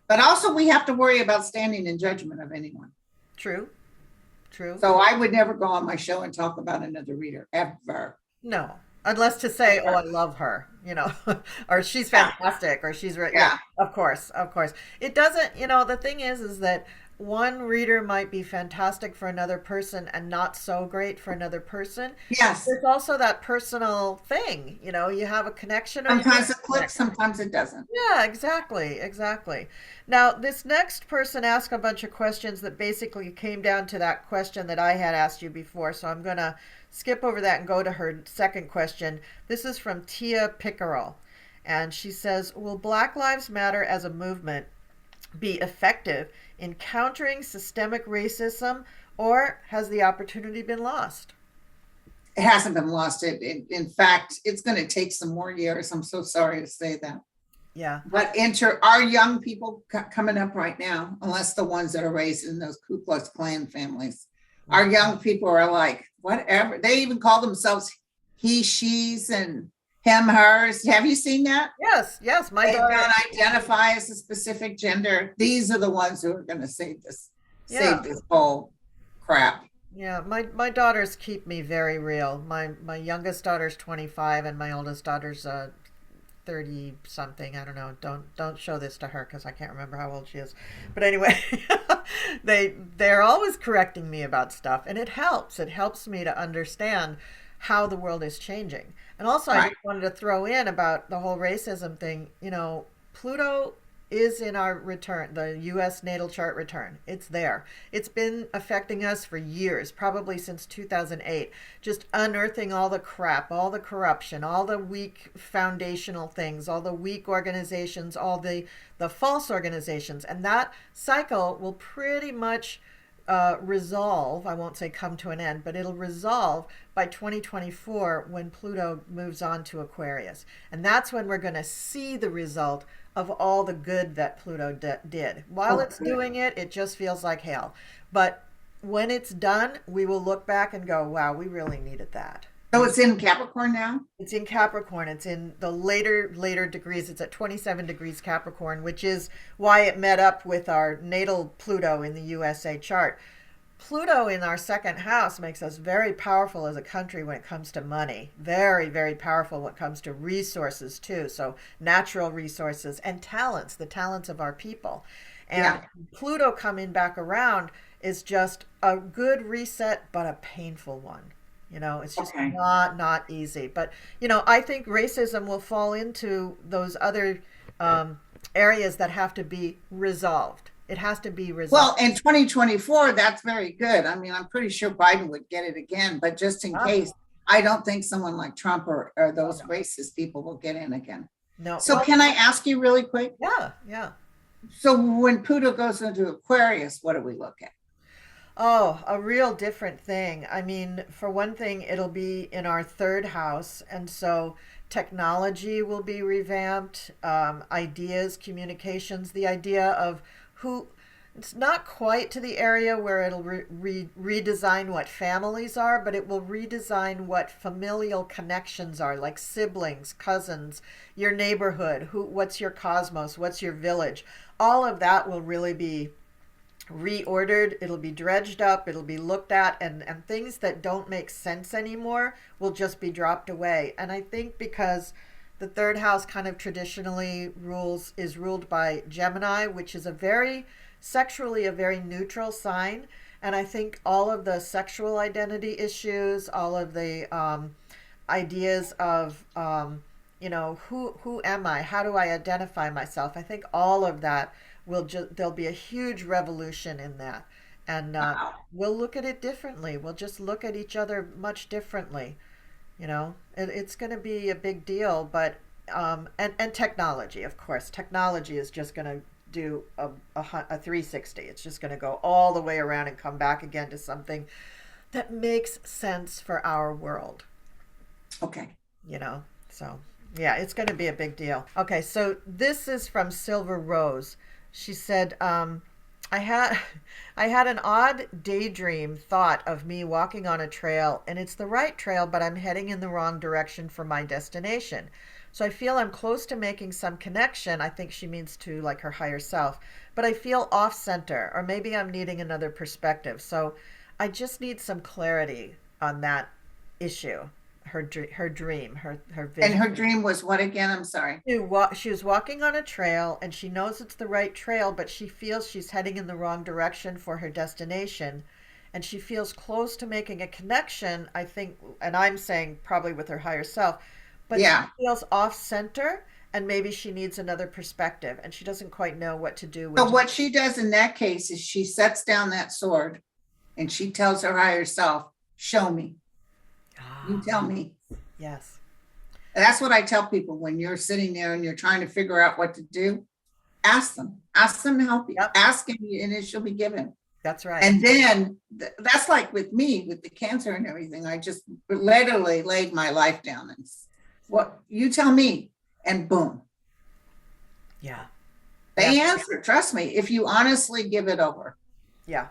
But also we have to worry about standing in judgment of anyone. True. So I would never go on my show and talk about another reader, ever. No. Unless to say, oh, I love her, or she's fantastic, or she's right. Yeah, of course. It doesn't, the thing is that one reader might be fantastic for another person and not so great for another person. Yes. There's also that personal thing, you have a connection. Sometimes it clicks, sometimes it doesn't. Yeah, exactly. Now, this next person asked a bunch of questions that basically came down to that question that I had asked you before. So I'm going to skip over that and go to her second question. This is from Tia Pickerel. And she says, will Black Lives Matter as a movement be effective in countering systemic racism, or has the opportunity been lost? It hasn't been lost. In fact, it's going to take some more years. I'm so sorry to say that. Yeah. But our young people coming up right now, unless the ones that are raised in those Ku Klux Klan families, our young people are like, whatever. They even call themselves he, she's, and him, hers. Have you seen that? Yes. They don't identify as a specific gender. These are the ones who are going to save this whole crap. Yeah, my daughters keep me very real. My youngest daughter's 25 and my oldest daughter's 30 something. I don't know. Don't show this to her because I can't remember how old she is. But anyway, they're always correcting me about stuff, and it helps. It helps me to understand how the world is changing. And also, I just wanted to throw in about the whole racism thing. Pluto is in our return, the U.S. natal chart return. It's there. It's been affecting us for years, probably since 2008, just unearthing all the crap, all the corruption, all the weak foundational things, all the weak organizations, all the false organizations. And that cycle will pretty much resolve. I won't say come to an end, but it'll resolve by 2024 when Pluto moves on to Aquarius. And that's when we're going to see the result of all the good that Pluto did. While it's doing it, it just feels like hell. But when it's done, we will look back and go, wow, we really needed that. So it's in Capricorn now? It's in Capricorn. It's in the later degrees. It's at 27 degrees Capricorn, which is why it met up with our natal Pluto in the USA chart. Pluto in our second house makes us very powerful as a country when it comes to money. Very, very powerful when it comes to resources too. So natural resources and talents, the talents of our people. And Pluto coming back around is just a good reset, but a painful one. It's just not easy. But, I think racism will fall into those other areas that have to be resolved. It has to be resolved. Well, in 2024, that's very good. I mean, I'm pretty sure Biden would get it again, but just in case, I don't think someone like Trump or those racist people will get in again. No. So can I ask you really quick? Yeah. So when Pluto goes into Aquarius, what do we look at? Oh, a real different thing. I mean, for one thing, it'll be in our third house. And so technology will be revamped, ideas, communications, the idea of It's not quite to the area where it'll redesign what families are, but it will redesign what familial connections are, like siblings, cousins, your neighborhood, what's your cosmos, what's your village. All of that will really be reordered. It'll be dredged up, it'll be looked at, and things that don't make sense anymore will just be dropped away. And I think because the third house kind of traditionally is ruled by Gemini, which is sexually a very neutral sign. And I think all of the sexual identity issues, all of the ideas of, who am I? How do I identify myself? I think all of that there'll be a huge revolution in that. And Wow. we'll look at it differently. We'll just look at each other much differently. It's going to be a big deal, but, and technology, of course, technology is just going to do a 360. It's just going to go all the way around and come back again to something that makes sense for our world. Okay. So yeah, it's going to be a big deal. Okay, so this is from Silver Rose. She said, I had an odd daydream thought of me walking on a trail, and it's the right trail, but I'm heading in the wrong direction for my destination. So I feel I'm close to making some connection. I think she means to like her higher self, but I feel off center, or maybe I'm needing another perspective. So I just need some clarity on that issue. Her dream, her vision. And her dream was what again? I'm sorry. She was walking on a trail, and she knows it's the right trail, but she feels she's heading in the wrong direction for her destination. And she feels close to making a connection, I think, and I'm saying probably with her higher self, but Yeah. she feels off center, and maybe she needs another perspective, and she doesn't quite know what to do So with what she does in that case is she sets down that sword and she tells her higher self, show me. You tell me. Yes. That's what I tell people when you're sitting there and you're trying to figure out what to do. Ask them to help you. Yep. Ask him and it shall be given. That's right. And then that's like with me, with the cancer and everything. I just literally laid my life down and what you tell me, and boom. Yeah. They answer. Trust me, if you honestly give it over. Yeah.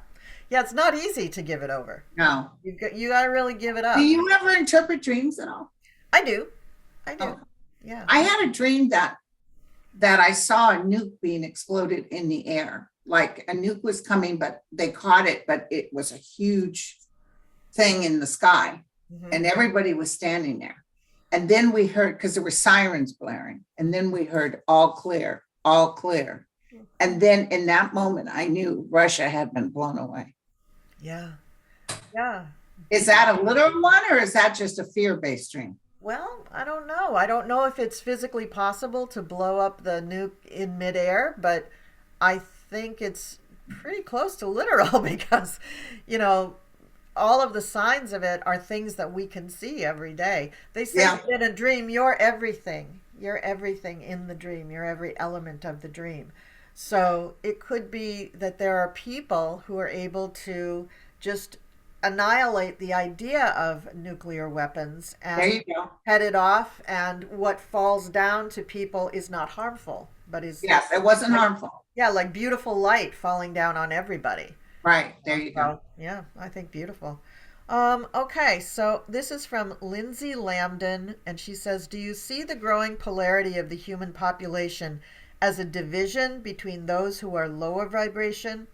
Yeah, it's not easy to give it over. No. You got to really give it up. Do you ever interpret dreams at all? I do. Oh. Yeah. I had a dream that I saw a nuke being exploded in the air. Like a nuke was coming, but they caught it, but it was a huge thing in the sky. Mm-hmm. And everybody was standing there. And then we heard, because there were sirens blaring, and then we heard all clear, all clear. And then in that moment, I knew Russia had been blown away. Yeah. Yeah. Is that a literal one, or is that just a fear-based dream? Well, I don't know. I don't know if it's physically possible to blow up the nuke in midair, but I think it's pretty close to literal because, all of the signs of it are things that we can see every day. They say in a dream, you're everything. You're everything in the dream. You're every element of the dream. So it could be that there are people who are able to just annihilate the idea of nuclear weapons and head it off, and what falls down to people is not harmful, but is it wasn't harmful. Yeah, like beautiful light falling down on everybody. Right, there you go. Yeah, I think beautiful. Okay, so this is from Lindsay Lambden, and she says, do you see the growing polarity of the human population as a division between those who are lower vibration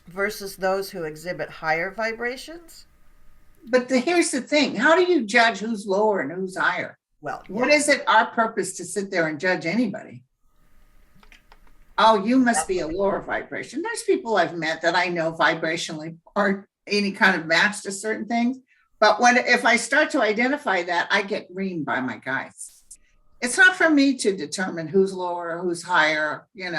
versus those who exhibit higher vibrations? But here's the thing. How do you judge who's lower and who's higher? Well, what is it our purpose to sit there and judge anybody? Oh, you must be a lower vibration. There's people I've met that I know vibrationally aren't any kind of match to certain things. But if I start to identify that, I get reamed by my guys. It's not for me to determine who's lower, who's higher. You're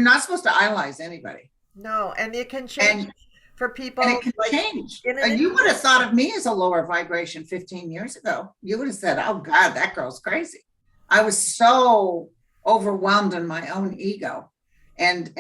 not supposed to idolize anybody. No, and it can change for people. And it can change. And you would have thought of me as a lower vibration 15 years ago. You would have said, oh God, that girl's crazy. I was so overwhelmed in my own ego. And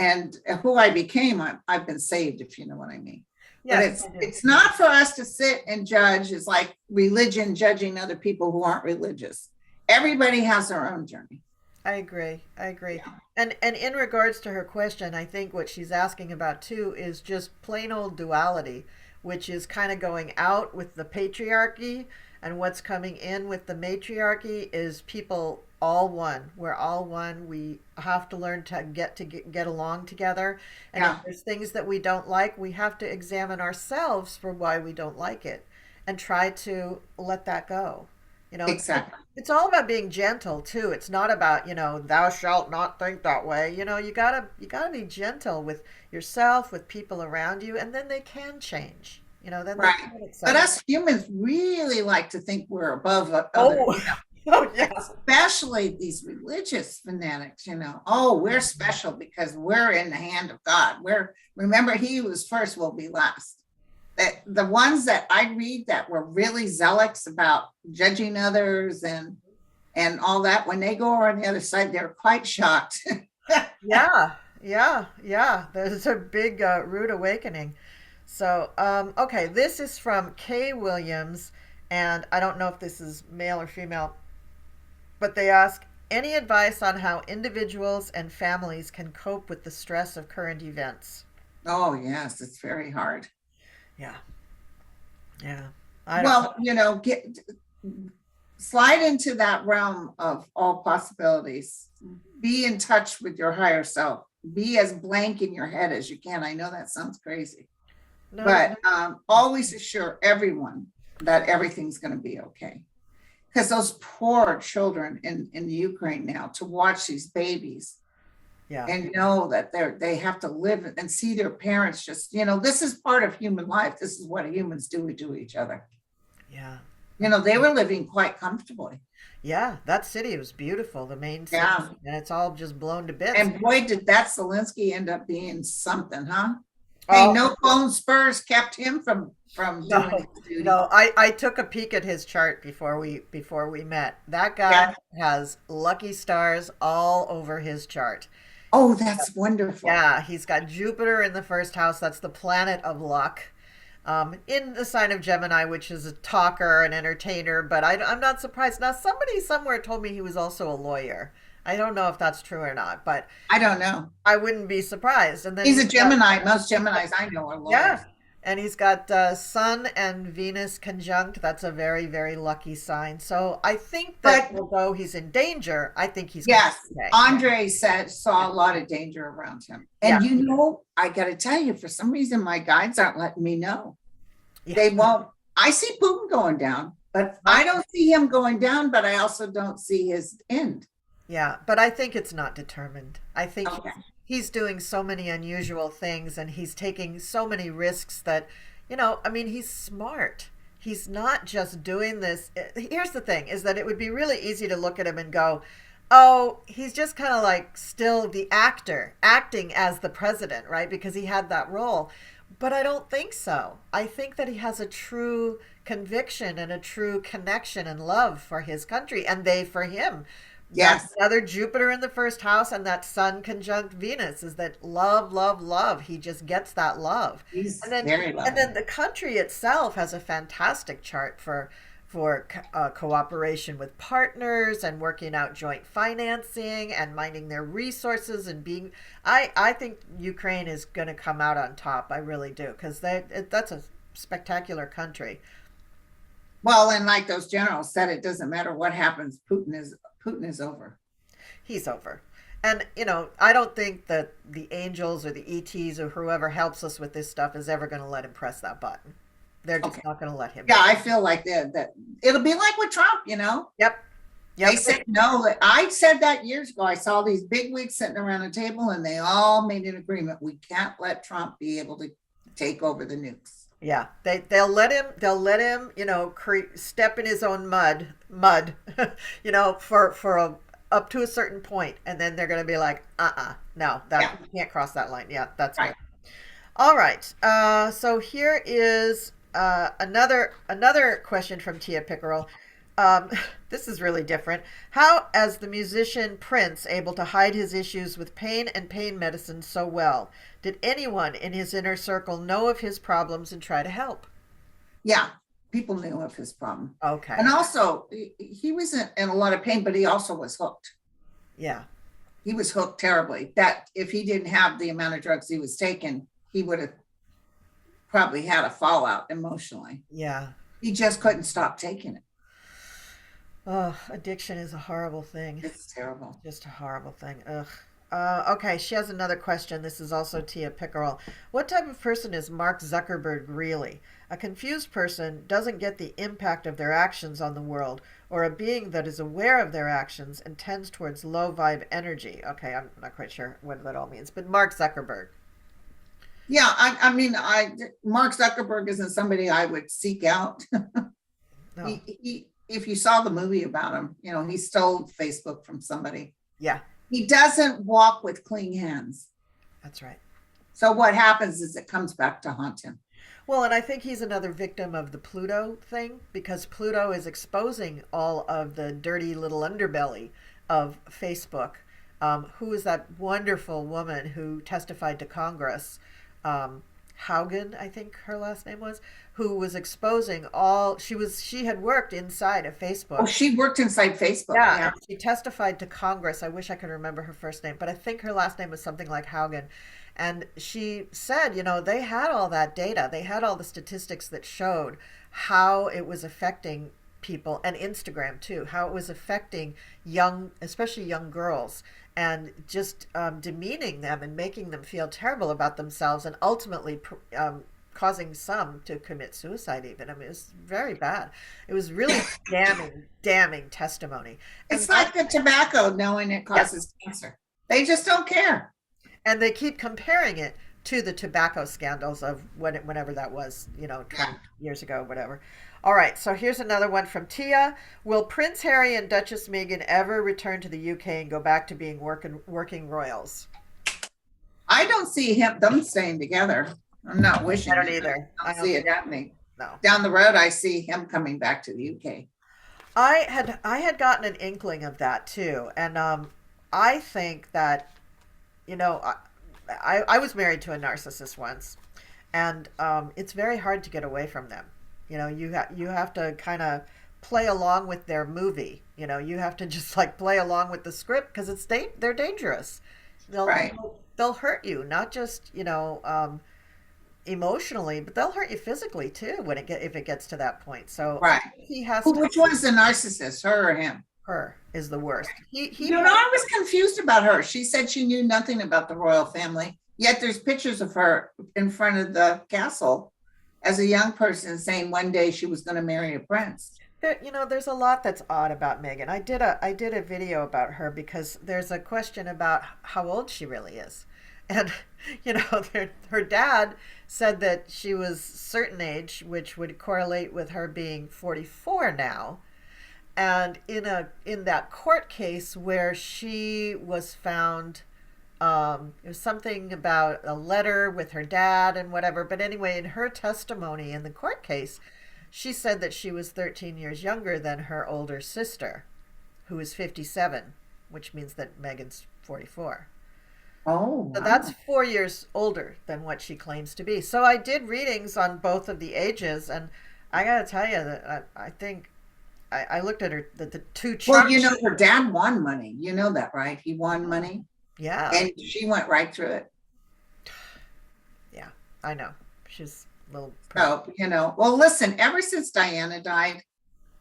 who I became, I've been saved, if you know what I mean. Yes, but it's not for us to sit and judge. It's like religion judging other people who aren't religious. Everybody has their own journey. I agree. I agree. Yeah. And in regards to her question, I think what she's asking about too is just plain old duality, which is kind of going out with the patriarchy, and what's coming in with the matriarchy is people all one. We're all one. We have to learn to get along together. And if Yeah, there's things that we don't like, we have to examine ourselves for why we don't like it and try to let that go. exactly. It's all about being gentle too. It's not about, thou shalt not think that way. You gotta be gentle with yourself, with people around you, and then they can change. Then they Right. can But accept. us humans really like to think we're above other, Oh, oh yeah. especially these religious fanatics, oh, we're special because we're in the hand of God. Remember, he who was first will be last. That the ones that I read that were really zealots about judging others and all that, when they go on the other side, they're quite shocked. Yeah, yeah, yeah. There's a big rude awakening. So, okay, this is from Kay Williams, and I don't know if this is male or female, but they ask any advice on how individuals and families can cope with the stress of current events. Oh, yes, it's very hard. Yeah, yeah. I don't. Well, slide into that realm of all possibilities. Be in touch with your higher self. Be as blank in your head as you can. I know that sounds crazy, No, but always assure everyone that everything's going to be okay. Because those poor children in the Ukraine now, to watch these babies yeah, and know that they have to live and see their parents just, this is part of human life. This is what humans do to each other. yeah, They were living quite comfortably. yeah. That city was beautiful, the main city, Yeah. and it's all just blown to bits. And boy, did that Zelensky end up being something, huh? Hey, Oh, no phone spurs kept him from doing no, his duty. no. I took a peek at his chart before we met. That guy Yeah. has lucky stars all over his chart. Oh, that's wonderful. Yeah, he's got Jupiter in the first house. That's the planet of luck. In the sign of Gemini, which is a talker, an entertainer, but I'm not surprised. Now, somebody somewhere told me he was also a lawyer. I don't know if that's true or not, but I don't know. I wouldn't be surprised. And then He's a Gemini. Most Geminis I know are lawyers. yeah, and he's got Sun and Venus conjunct. That's a very, very lucky sign. So I think that But although he's in danger, I think he's going to yes, be okay. Andre saw a lot of danger around him. Yeah, And I got to tell you, for some reason, my guides aren't letting me know. yeah. They won't. I see Putin going down, but I don't see him going down, but I also don't see his end. Yeah, but I think it's not determined. I think Okay. he's doing so many unusual things and he's taking so many risks that, I mean, he's smart. He's not just doing this. Here's the thing is that it would be really easy to look at him and go, oh, he's just kind of like still the actor, acting as the president, right? Because he had that role. But I don't think so. I think that he has a true conviction and a true connection and love for his country and they for him. That's Yes, another Jupiter in the first house, and that Sun conjunct Venus is that love, love, love. He just gets that love, he's and then very and then loving. the country itself has a fantastic chart for cooperation with partners and working out joint financing and minding their resources and being. I think Ukraine is going to come out on top. I really do because that's a spectacular country. Well, and like those generals said, it doesn't matter what happens. Putin is over. He's over. And, I don't think that the angels or the ETs or whoever helps us with this stuff is ever going to let him press that button. They're just Okay. not going to let him. Yeah, I feel like that it'll be like with Trump. Yep. They Yep. said no. I said that years ago. I saw these big wigs sitting around a table and they all made an agreement. We can't let Trump be able to take over the nukes. Yeah. They'll let him, step in his own mud, up to a certain point, and then they're going to be like, no, Yeah, you can't cross that line. Yeah, that's right. right. All right. So here is another question from Tia Pickerel. Um, this is really different. How, as the musician Prince, able to hide his issues with pain and pain medicine so well? Did anyone in his inner circle know of his problems and try to help? Yeah, people knew of his problem. Okay. And also, he was in a lot of pain, but he also was hooked. Yeah. He was hooked terribly. That if he didn't have the amount of drugs he was taking, he would have probably had a fallout emotionally. Yeah. He just couldn't stop taking it. Oh, addiction is a horrible thing. It's terrible. Just a horrible thing. Ugh. Okay, she has another question. This is also Tia Pickerel. What type of person is Mark Zuckerberg really? A confused person doesn't get the impact of their actions on the world, or a being that is aware of their actions and tends towards low vibe energy. Okay, I'm not quite sure what that all means, but Mark Zuckerberg. Yeah, I mean, Mark Zuckerberg isn't somebody I would seek out. No. If you saw the movie about him, he stole Facebook from somebody. Yeah, He doesn't walk with clean hands. that's right. So what happens is it comes back to haunt him. Well, and I think he's another victim of the Pluto thing because Pluto is exposing all of the dirty little underbelly of Facebook. Who is that wonderful woman who testified to Congress? Haugen, I think her last name was, who was exposing all. She had worked inside of Facebook. Oh, she worked inside Facebook. Yeah, Yeah. and she testified to Congress. I wish I could remember her first name, but I think her last name was something like Haugen. And she said, they had all that data. They had all the statistics that showed how it was affecting people, and Instagram too, how it was affecting young, especially young girls, and just demeaning them and making them feel terrible about themselves, and ultimately causing some to commit suicide even. I mean, it was very bad. It was really damning testimony. It's like the tobacco, knowing it causes cancer. They just don't care. And they keep comparing it to the tobacco scandals of whenever that was, 20 years ago, whatever. All right, so here's another one from Tia. Will Prince Harry and Duchess Meghan ever return to the UK and go back to being working royals? I don't see them staying together. I'm not wishing. I don't either. I don't see it happening. No. Down the road, I see him coming back to the UK. I had gotten an inkling of that too, and I think that, I was married to a narcissist once, and it's very hard to get away from them. You have to kind of play along with their movie. You have to just like play along with the script because they're dangerous. They'll hurt you, not just emotionally, but they'll hurt you physically too if it gets to that point. So right, he has. Which one's the narcissist, her or him? Her is the worst. I was confused about her. She said she knew nothing about the royal family, yet there's pictures of her in front of the castle as a young person saying one day she was going to marry a prince. There's a lot that's odd about Meghan. I did a video about her because there's a question about how old she really is. And, her dad said that she was a certain age, which would correlate with her being 44 now. And in that court case where she was found, it was something about a letter with her dad and whatever. But anyway, in her testimony in the court case, she said that she was 13 years younger than her older sister, who is 57, which means that Meghan's 44. Oh, wow. So that's 4 years older than what she claims to be. So I did readings on both of the ages, and I got to tell you that I think I looked at her, the two charts. Well, her dad won money. You know that, right? He won money. Yeah. And she went right through it. Yeah, I know. She's a little. So, well, listen, ever since Diana died,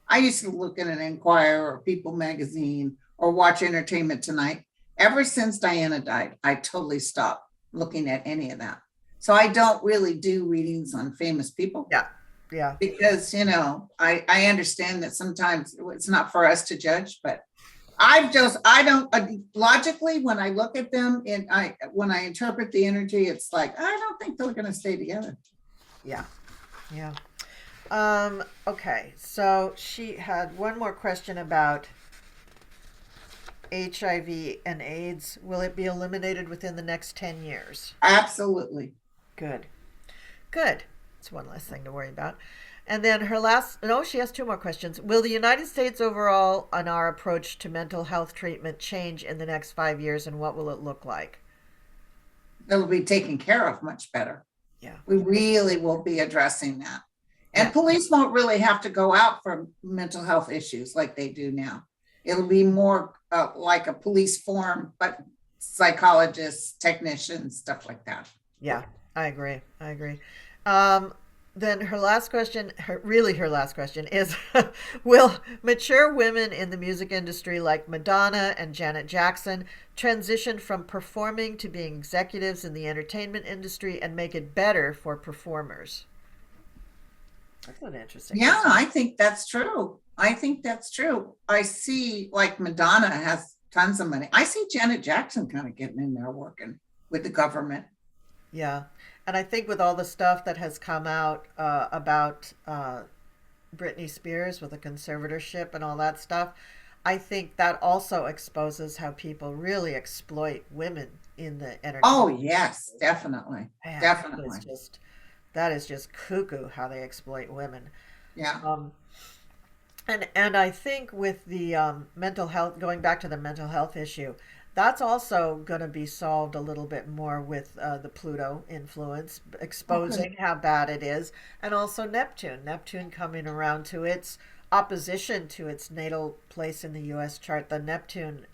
I used to look at an Inquirer or People magazine or watch Entertainment Tonight. Ever since Diana died, I totally stopped looking at any of that. So I don't really do readings on famous people. Yeah. Yeah. Because, I understand that sometimes it's not for us to judge, but logically, when I look at them and when I interpret the energy, it's like, I don't think they're going to stay together. Yeah. Yeah. Okay. So she had one more question about HIV and AIDS. Will it be eliminated within the next 10 years? Absolutely. Good. It's one less thing to worry about. And then she has two more questions. Will the United States overall on our approach to mental health treatment change in the next 5 years, and what will it look like? It'll be taken care of much better. Yeah. We really will be addressing that. And police won't really have to go out for mental health issues like they do now. It'll be more like a police form, but psychologists, technicians, stuff like that. Yeah, I agree. I agree. Um, then her last question, really her last question is, will mature women in the music industry like Madonna and Janet Jackson transition from performing to being executives in the entertainment industry and make it better for performers? That's an interesting Yeah, question. I think that's true. I think that's true. I see like Madonna has tons of money. I see Janet Jackson kind of getting in there working with the government. Yeah. And I think with all the stuff that has come out about Britney Spears with the conservatorship and all that stuff, I think that also exposes how people really exploit women in the Oh, entertainment yes, industry. definitely. Man, Definitely. that is just cuckoo how they exploit women. Yeah. Um, and I think with the mental health, going back to the mental health issue, that's also going to be solved a little bit more with the Pluto influence, Oh, good. exposing how bad it is, and also Neptune. Neptune coming around to its opposition to its natal place in the U.S. chart. The Neptune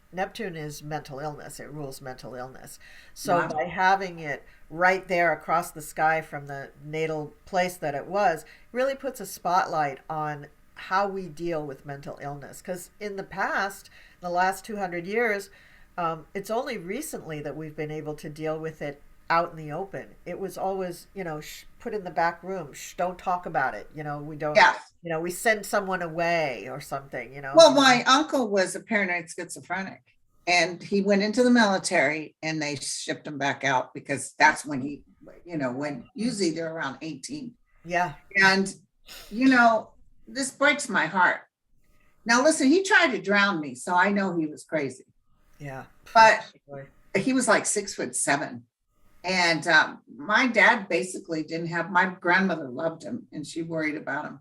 is mental illness. It rules mental illness. So Wow. by having it right there across the sky from the natal place that it was, really puts a spotlight on how we deal with mental illness. Because in the past, the last 200 years, it's only recently that we've been able to deal with it out in the open. It was always, put in the back room. Don't talk about it. We don't, Yeah. we send someone away or something, Well, my uncle was a paranoid schizophrenic and he went into the military and they shipped him back out because that's when when usually they're around 18. Yeah. And, you know, this breaks my heart. Now, listen, he tried to drown me, so I know he was crazy, Yeah. but Boy. he was like 6'7". And my dad basically didn't have, my grandmother loved him and she worried about him.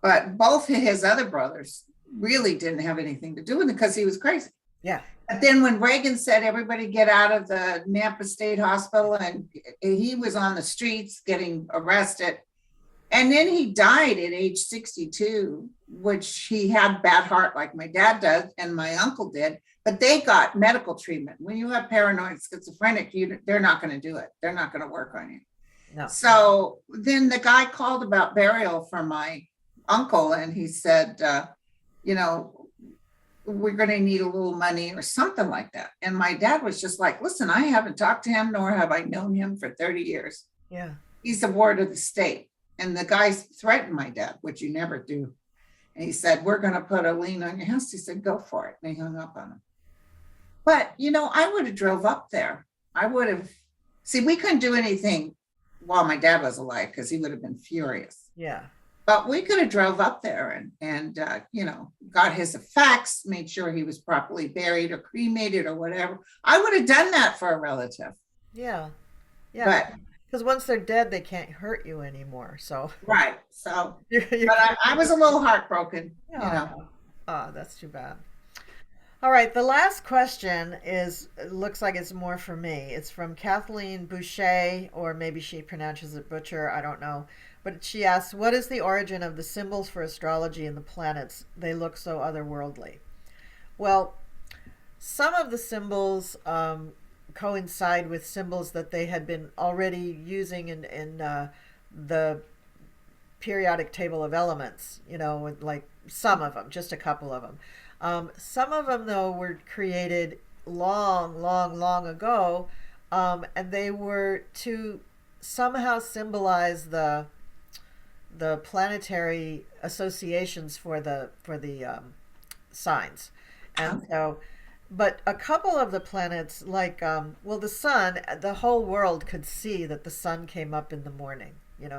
But both his other brothers really didn't have anything to do with it because he was crazy. Yeah. But then when Reagan said everybody get out of the Nampa State Hospital and he was on the streets getting arrested, and then he died at age 62, which he had bad heart like my dad does and my uncle did, but they got medical treatment. When you have paranoid schizophrenic, they're not going to do it. They're not going to work on you. No. So then the guy called about burial for my uncle and he said, you know, we're going to need a little money or something like that. And my dad was just like, listen, I haven't talked to him, nor have I known him for 30 years. Yeah. He's the ward of the state. And the guy threatened my dad, which you never do. And he said, we're going to put a lien on your house. He said, go for it. And he hung up on him. But, I would have drove up there. I would have, see, we couldn't do anything while my dad was alive because he would have been furious. Yeah. But we could have drove up there and got his effects, made sure he was properly buried or cremated or whatever. I would have done that for a relative. Yeah. Yeah. But Because once they're dead, they can't hurt you anymore. So right. So, you're but I was a little heartbroken, oh, oh, that's too bad. All right, the last question looks like it's more for me. It's from Kathleen Boucher, or maybe she pronounces it Butcher, I don't know. But she asks, what is the origin of the symbols for astrology and the planets? They look so otherworldly. Well, some of the symbols coincide with symbols that they had been already using in the periodic table of elements, like some of them, just a couple of them. Some of them, though, were created long, long, long ago, and they were to somehow symbolize the planetary associations for the signs, and so. But a couple of the planets, like the sun, the whole world could see that the sun came up in the morning.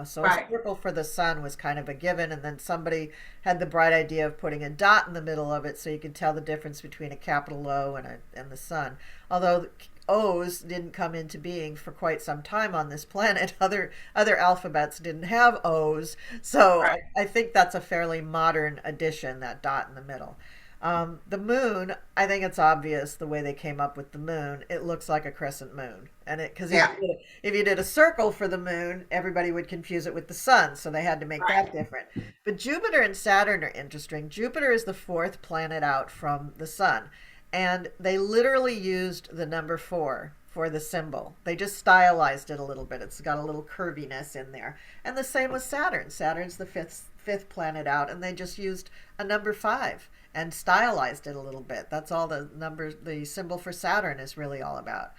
So a right. circle for the sun was kind of a given, and then somebody had the bright idea of putting a dot in the middle of it so you could tell the difference between a capital O and the sun. Although O's didn't come into being for quite some time on this planet. Other alphabets didn't have O's, so Right. I think that's a fairly modern addition, that dot in the middle. The moon, I think it's obvious the way they came up with the moon. It looks like a crescent moon, and because Yeah. if you did a circle for the moon, everybody would confuse it with the sun, so they had to make that Right. different. But Jupiter and Saturn are interesting. Jupiter is the fourth planet out from the sun, And they literally used the number 4 for the symbol. They just stylized it a little bit. It's got a little curviness in there. And the same with Saturn. Saturn's the fifth planet out, and they just used a number 5 and stylized it a little bit. That's all the symbol for Saturn is really all about.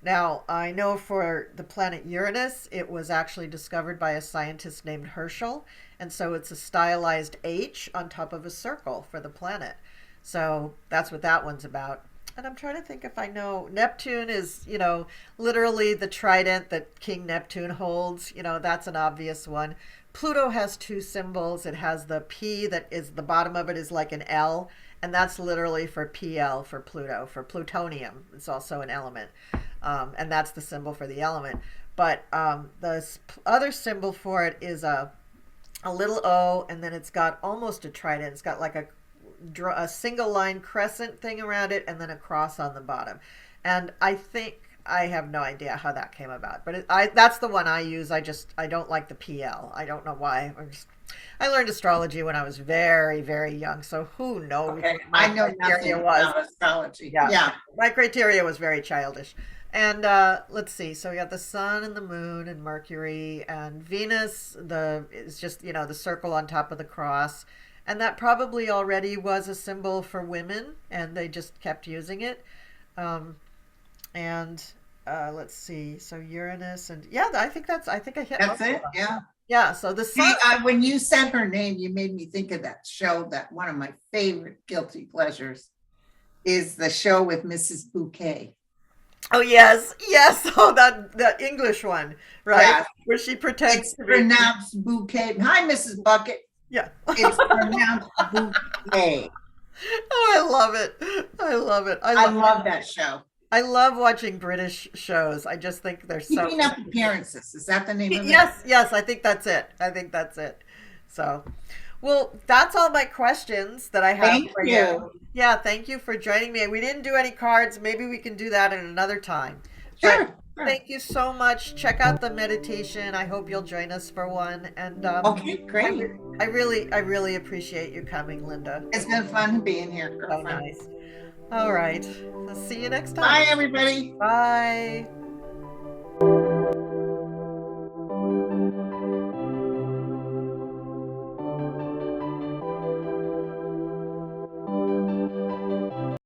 Now, I know for the planet Uranus, it was actually discovered by a scientist named Herschel, and so it's a stylized H on top of a circle for the planet. So that's what that one's about. And I'm trying to think if I know. Neptune is, literally the trident that King Neptune holds. That's an obvious one. Pluto has 2 symbols. It has the P that is the bottom of it is like an L, and that's literally for PL for Pluto, for plutonium. It's also an element. And that's the symbol for the element. But the other symbol for it is a little O, and then it's got almost a trident. It's got like a single line crescent thing around it, and then a cross on the bottom. And I have no idea how that came about, but that's the one I use. I don't like the PL. I don't know why. I learned astrology when I was very, very young, so who knows? Okay. I know nothing about astrology. Yeah. My criteria was very childish. And let's see. So we got the sun and the moon and Mercury and Venus. It's just the circle on top of the cross, and that probably already was a symbol for women, and they just kept using it. And let's see. So Uranus and I think I hit. That's it. Yeah. Yeah. So the sun. When you said her name, you made me think of that show. That one of my favorite guilty pleasures is the show with Mrs. Bouquet. Oh yes. Oh, that English one, right? Yeah. Where she pretends it's pronounced bouquet. Hi, Mrs. Bucket. Yeah. It's pronounced bouquet. Oh, I love it. I love that show. I love watching British shows. I just think they're so Keeping Up Appearances. Is that the name of it? Yes. I think that's it. So, well, that's all my questions that I have for you. Yeah, thank you for joining me. We didn't do any cards. Maybe we can do that at another time. Sure. Thank you so much. Check out the meditation. I hope you'll join us for one. And okay, great. I really appreciate you coming, Linda. It's been fun being here, girlfriend. So nice. All right. I'll see you next time. Bye, everybody. Bye.